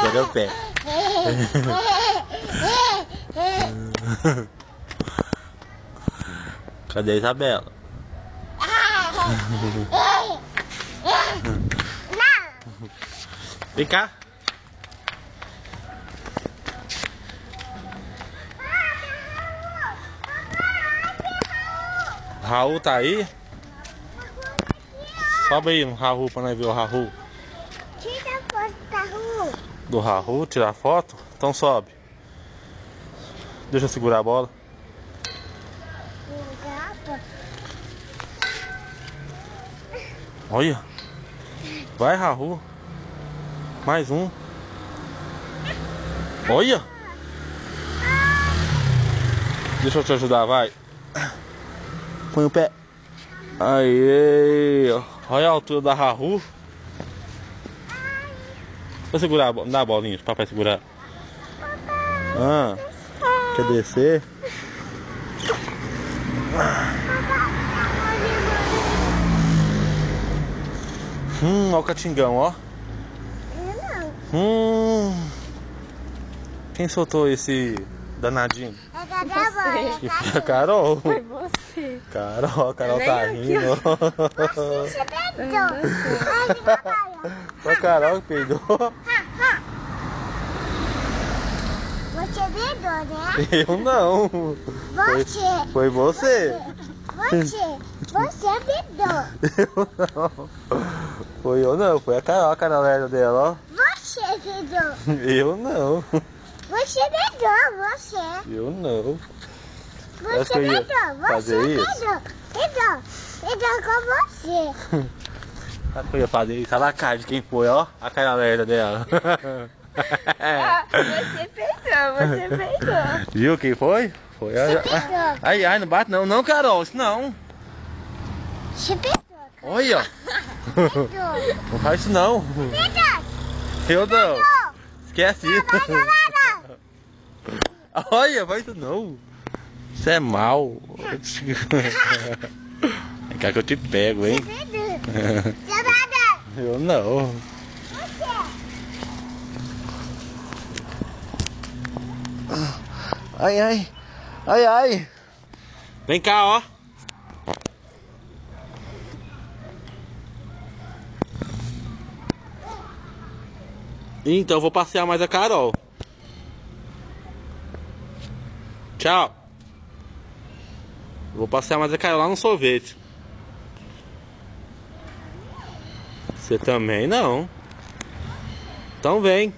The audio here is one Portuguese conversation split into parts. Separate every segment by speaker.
Speaker 1: Cadê o pé? Cadê a Isabela? Vem cá. Raul tá aí? Sobe aí no Raul pra nós ver o Raul.
Speaker 2: Tira a foto do Raul.
Speaker 1: Do Raul, tirar foto? Então sobe. Deixa eu segurar a bola. Olha. Vai, Raul. Mais um. Olha. Deixa eu te ajudar, vai. Põe o pé. Aê. Olha a altura da Raul. Vou segurar, me dá a bolinha pro papai segurar. Ah, quer descer? Olha o catingão, ó. Quem soltou esse danadinho?
Speaker 2: Você.
Speaker 1: Foi a Carol.
Speaker 3: Foi você.
Speaker 1: Carol tá rindo.
Speaker 2: Você peidou.
Speaker 1: Foi a Carol que peidou.
Speaker 2: Você peidou, né?
Speaker 1: Eu não.
Speaker 2: Você.
Speaker 1: Foi você.
Speaker 2: Você peidou.
Speaker 1: Eu não. Foi eu não, foi a Carol dela, ó.
Speaker 2: Você peidou.
Speaker 1: Eu não.
Speaker 2: Você peidou, você.
Speaker 1: Eu não. Acho
Speaker 2: Você
Speaker 1: que eu ia
Speaker 2: peidou.
Speaker 1: fazer
Speaker 2: Você
Speaker 1: isso.
Speaker 2: peidou com você.
Speaker 1: Acho que eu ia fazer isso. Olha a cara de quem foi, ó. A cara lerda dela.
Speaker 3: Você peidou.
Speaker 1: Viu quem foi? Foi a...
Speaker 2: peidou.
Speaker 1: Ai, não bate não. Não, Carol, isso não.
Speaker 2: Você peidou.
Speaker 1: Olha.
Speaker 2: Peidou.
Speaker 1: Não faz isso não. Eu não. Esquece isso. Olha, faz isso não. Isso é mal. Quer que eu te pego, hein? Eu não. Ai. Vem cá, ó. Então eu vou passear mais a Carol. Tchau. Vou passear mais a Carol lá no sorvete. Você também não. Então vem.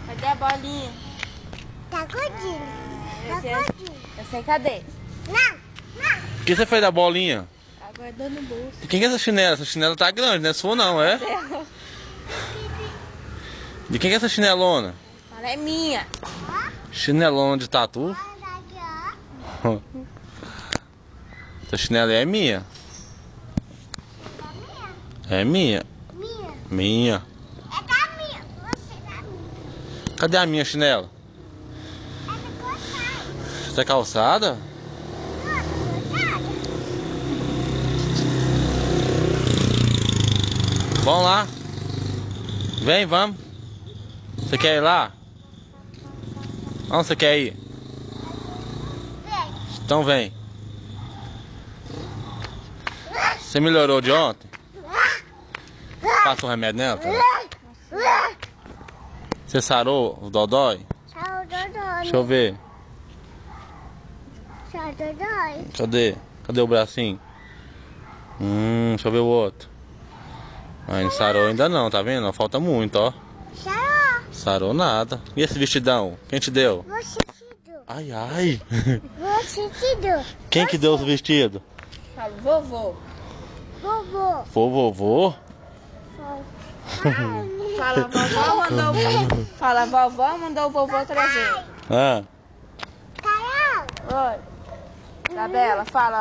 Speaker 3: Cadê a bolinha?
Speaker 2: Tá gordinho.
Speaker 3: Eu sei, cadê?
Speaker 2: Não.
Speaker 1: O que você fez da bolinha?
Speaker 3: Tá guardando no bolso.
Speaker 1: De quem que é essa chinela? Essa chinela tá grande, não é sua não, é? De quem que é essa chinelona?
Speaker 3: Ela é minha.
Speaker 1: Chinelona de tatu? Essa chinela é minha. É minha. Minha.
Speaker 2: É da minha. Você é da minha.
Speaker 1: Cadê a minha chinela? Essa é calçada? Vamos lá. Vem, vamos. Você quer ir lá? Onde você quer ir? Então vem. Você melhorou de ontem? Passa o remédio nela? Tá? Você sarou o dodói? Deixa eu ver. Cadê o bracinho? Deixa eu ver o outro. Não sarou ainda não, tá vendo? Falta muito, ó. Sarou nada. E esse vestidão? Quem te deu?
Speaker 2: Você te deu.
Speaker 1: Ai.
Speaker 2: Você te deu.
Speaker 1: Quem que deu os vestidos?
Speaker 3: Fala, vovô.
Speaker 2: Vovô.
Speaker 1: Foi o vovô?
Speaker 3: Fala, vovó mandou o vovô trazer.
Speaker 1: Ah.
Speaker 2: Carol.
Speaker 3: Oi. Isabela, fala.